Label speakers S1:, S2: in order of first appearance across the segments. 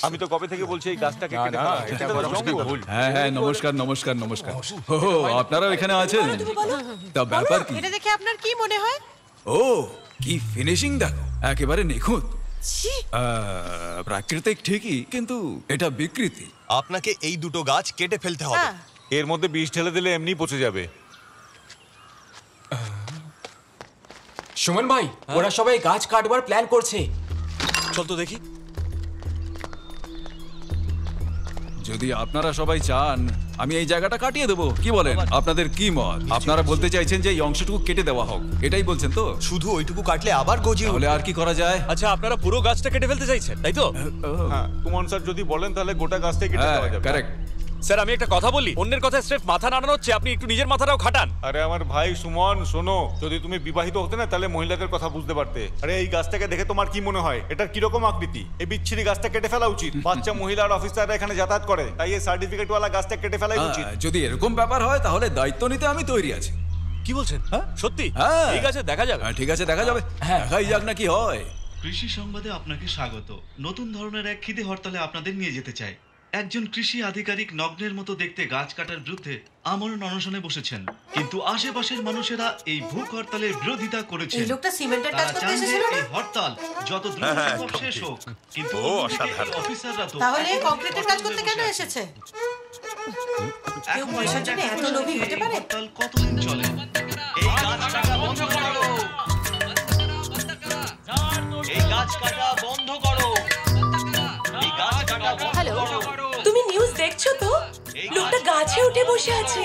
S1: আমি তো কবে থেকে বলছি এই গাছটাকে কেটে ফেলা। এটা তো জঙ্গল।
S2: হ্যাঁ হ্যাঁ, নমস্কার নমস্কার নমস্কার। ও আপনারা এখানে আছেন? তা ব্যাপার কি?
S3: এটা দেখে আপনার কি মনে হয়?
S2: ও কি ফিনিশিং দেখো, একেবারে নিখুঁত। প্রাকৃতিক ঠিকই, কিন্তু এটা বিকৃতি।
S4: আপনাকে এই দুটো গাছ কেটে ফেলতে হবে।
S3: হ্যাঁ।
S1: এর মধ্যে বিষ ঢেলে দিলে এমনি পচে যাবে।
S5: সুমন ভাই, ওরা সবাই গাছ কাটবার প্ল্যান করছে।
S4: চল তো দেখি।
S2: যদি আপনারা সবাই চান আমি এই জায়গাটা কাটিয়ে দেবো, কি বলেন? আপনাদের কি মত? আপনারা বলতে চাইছেন যে এই অংশটুকু কেটে দেওয়া হোক, এটাই বলছেন তো?
S4: শুধু ওইটুকু কাটলে আবার গজিয়ে
S2: তাহলে আর কি করা যায়?
S6: আচ্ছা, আপনারা পুরো গাছটা কেটে ফেলতে চাইছেন, তাই তো?
S1: হ্যাঁ, কুমন স্যার যদি বলেন তাহলে গোটা গাছটাই কেটে দেওয়া যাবে।
S2: কারেক্ট।
S6: স্যার, আমি একটা কথা বলি, অন্যের কথায় স্রেফ মাথা নাড়ানো হচ্ছে, আপনি একটু নিজের মাথাটাও খাটান।
S1: আরে আমার ভাই সুমন, শোনো, যদি তুমি বিবাহিত হতে না তাহলে মহিলাদের কথা বুঝতে পারতে। আরে এই গাছটাকে দেখে তোমার কি মনে হয় এটার কিরকম আকৃতি? এই বিচ্ছিরি গাছটা কেটে ফেলা উচিত। বাচ্চা মহিলার অফিসাররা এখানে যাতায়াত করে, তাই এই সার্টিফিকেট ওয়ালা গাছটা কেটে ফেলাই উচিত।
S2: যদি এরকম ব্যাপার হয় তাহলে দায়িত্ব নিতে আমি তৈরি আছি।
S6: কি বলছেন?
S2: হ্যাঁ?
S6: সত্যি?
S2: হ্যাঁ।
S6: ঠিক আছে, দেখা যাবে।
S2: ঠিক আছে, দেখা যাবে। দেখাই যাক না কি হয়।
S7: কৃষি সংবাদে আপনাকে স্বাগত। নতুন ধরনের এক খিদে হরতালে আপনাদের নিয়ে যেতে চাই। একজন কৃষি আধিকারিক নগ্নের মতো দেখতে গাছ কাটার বিরুদ্ধে আমরণ অনশনে বসেছেন, কিন্তু আশেপাশের মানুষেরা এই ভূখ হরতালের বিরোধিতা করেছেন।
S3: এই লোকটা সিমেন্টের কাজ
S7: তারা
S3: করতে
S7: চান যে
S3: এসেছিল না?
S7: এই হরতাল যত দ্রুত সম্ভব শেষ হোক, কিন্তু অন্যদিকে এই অফিসাররা তো
S3: তাহলে কংক্রিটের কাজ করতে কেন এসেছে? কেউ পয়সার জন্য এত লোভী হতে পারে?
S7: হরতাল কতদিন চলে? এই গাছ কাটা বন্ধ করো! এই গাছ কাটা বন্ধ করো! এই গাছ কাটা বন্ধ করো!
S8: তুমি নিউজ দেখছো তো? লোকটা গাছে উঠে বসে আছে।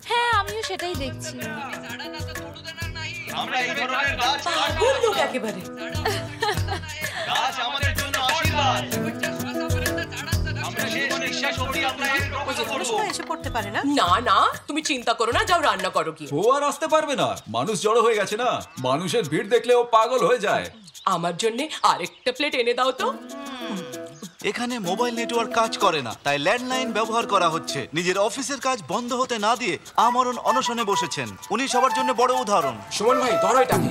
S9: হ্যাঁ, আমিও সেটাই দেখছি।
S7: আমরা এই ধরনের গাছ
S8: পাগল লোক একেবারে।
S7: গাছ আমাদের জন্য আশীর্বাদ। আমরা শেষ নিঃশ্বাস অবধি আমরা এর রক্ষা করব।
S3: সবাই এসে পড়তে পারে না?
S8: না না, তুমি চিন্তা করো না, যাও রান্না করো কি।
S2: ও আর আসতে পারবে না, মানুষ জড়ো হয়ে গেছে না। মানুষের ভিড় দেখলে ও পাগল হয়ে যায়।
S8: আমার জন্য আরেকটা প্লেট এনে দাও তো।
S10: এখানে মোবাইল নেটওয়ার্ক কাজ করে না, তাই ল্যান্ডলাইন ব্যবহার করা হচ্ছে। নিজের অফিসের কাজ বন্ধ হতে না দিয়ে আমরণ অনশনে বসেছেন। উনি সবার জন্য বড় উদাহরণ।
S5: সুমন ভাই, ধরো এটাকে।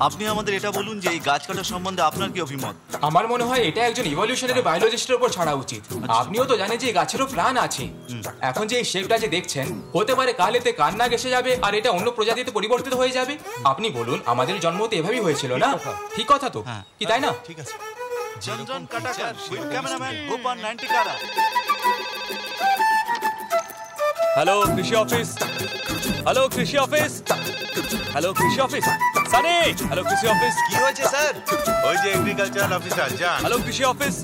S10: আপনি আমাদের এটা বলুন যে এই গাছ কাটা সম্বন্ধে আপনার কি অভিমত?
S5: আমার মনে হয় এটা একজন ইভলিউশনারি বায়োলজিস্টের উপর ছাড়া উচিত। আপনিও তো জানেন যে এই গাছেরও প্রাণ আছে। এখন যে এই শেপটা যে দেখছেন, হতে পারে কাল এতে কান্না গেসে যাবে আর এটা অন্য প্রজাতিতে পরিবর্তিত হয়ে যাবে। আপনি বলুন, আমাদের জন্ম তো এভাবেই হয়েছিল না? ঠিক কথা তো, কি তাই না?
S10: ঠিক আছে। চন্দন কাটাকার, ক্যামেরাম্যান গোপাল 90 কারা।
S6: হ্যালো কৃষি অফিস, হ্যালো কৃষি অফিস, হ্যালো কৃষি অফিস, সানি, হ্যালো কৃষি অফিস।
S10: কি হয়েছে স্যার?
S1: ওই যে এগ্রিকালচারাল অফিসার যান।
S6: হ্যালো কৃষি অফিস,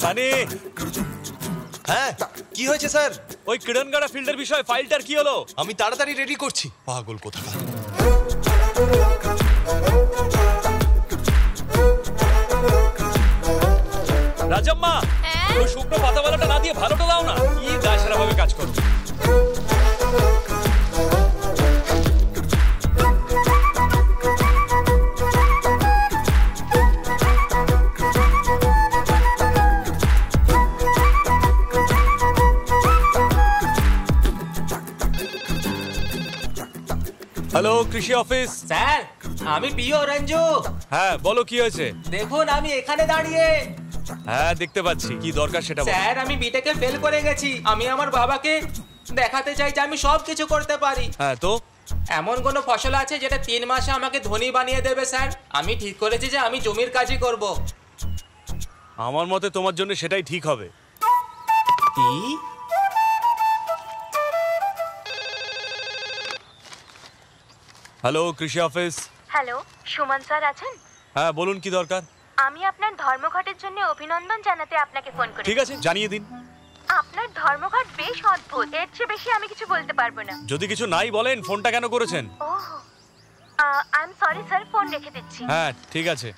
S6: সানি।
S4: হ্যাঁ, কি হয়েছে স্যার?
S6: ওই কিরণগাড়া ফিল্ডের বিষয়ে ফাইলটার কি হলো?
S4: আমি তাড়াতাড়ি রেডি করছি। পাগল কোথাকার।
S6: রাজম্মা, ওই শুকনো পাতাওয়ালাটা না দিয়ে ভালোটা দাও না। কি গাছেরা ভাবে কাজ করো। হ্যালো কৃষি অফিস।
S5: স্যার, আমি পিও রঞ্জু।
S6: হ্যাঁ, বলো কি হয়েছে?
S5: দেখুন, আমি এখানে দাঁড়িয়ে।
S6: হ্যাঁ, দেখতে পাচ্ছি। কি দরকার সেটা বলো।
S5: স্যার, আমি বিটেকে ফেল করে গেছি। আমি আমার বাবাকে দেখাতে চাই যে আমি সব কিছু করতে পারি।
S6: হ্যাঁ, তো
S5: এমন কোনো ফসল আছে যেটা 3 মাসে আমাকে ধনী বানিয়ে দেবে স্যার? আমি ঠিক করেছি যে আমি জমির কাজই করব।
S6: আমার মতে তোমার জন্য সেটাই ঠিক হবে।
S5: কি?
S6: হ্যালো কৃষি অফিস।
S9: হ্যালো, সুমন স্যার আছেন?
S6: হ্যাঁ, বলুন কি দরকার।
S9: আমি আপনার ধর্মঘটের জন্য অভিনন্দন জানাতে আপনাকে ফোন করেছি।
S6: ঠিক আছে, জানিয়ে দিন।
S9: আপনার ধর্মঘট বেশ অদ্ভুত। এর চেয়ে বেশি আমি কিছু বলতে পারবো না।
S6: যদি কিছু নাই বলেন, ফোনটা কেন করেছেন?
S9: Oh, I am sorry sir, phone রেখে দিচ্ছি।
S6: হ্যাঁ, ঠিক আছে।